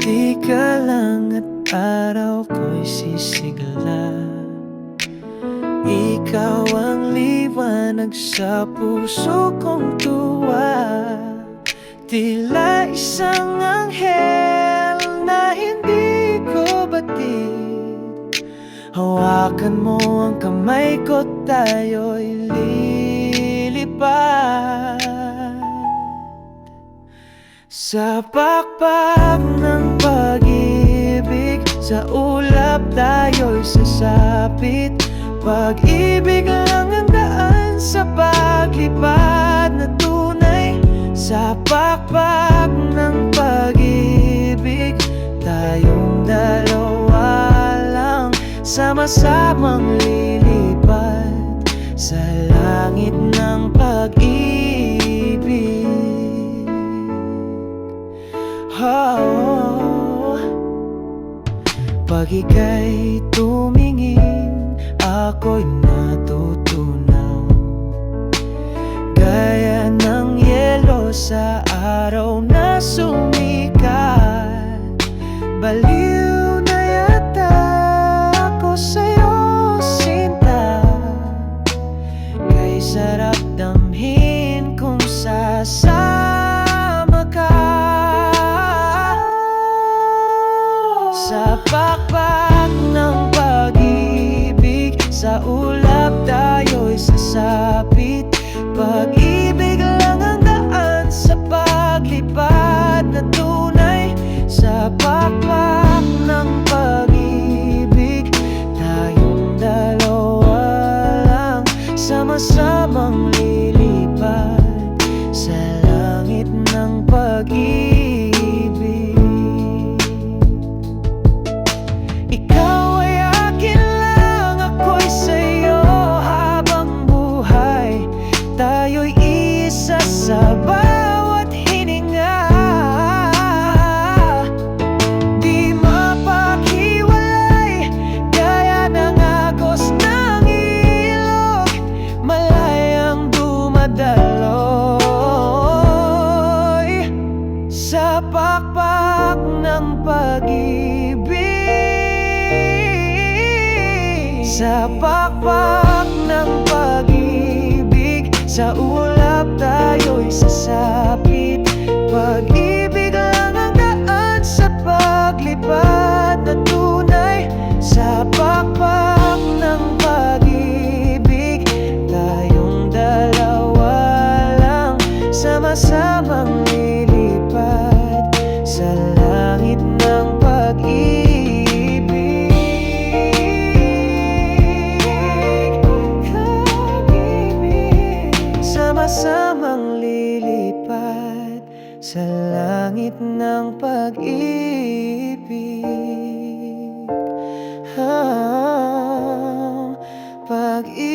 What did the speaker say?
Di ka lang at araw ko'y sisigla. Ikaw ang liwanag sa puso kong tuwa. Tila isang anghel na hindi ko batid. Hawakan mo ang kamay ko, tayo'y lilipad sa pakpak ng pag-ibig. Sa ulap tayo'y sasapit. Pag-ibig lang ang daan sa paglipad na tunay. Sa pakpak ng pag-ibig, tayong dalawa lang, sama-samang lilipad sa langit ng pag-ibig. Oh, pag ika'y tumingin, ako'y natutunaw. Gaya ng yelo sa araw na sumikat. Baliw na yata ako sa'yo, sinta. Kay sarap damhin kung sasama ka. Sa pakpak ng pag-ibig, sa ulap tayo'y sasapit. Pag-ibig lang ang daan sa paglipad na tunay. Sa pakpak ng pag-ibig, tayong dalawa lang, sama-samang lilipad sa langit ng pag-ibig. Sa bawat hininga, di mapaghiwalay, gaya ng agos ng ilog, malayang dumadaloy sa pakpak ng pag-ibig. Sa pakpak ng pag-ibig, sa ulap tayo'y sasapit. Pag-ibig lang ang daan sa paglipad na tunay. Sa pakpak ng pag-ibig, tayong dalawa lang, sama-samang lilipad sa langit ng pag-ibig. Sama-samang lilipad sa langit ng pag-ibig. Pag-ibig.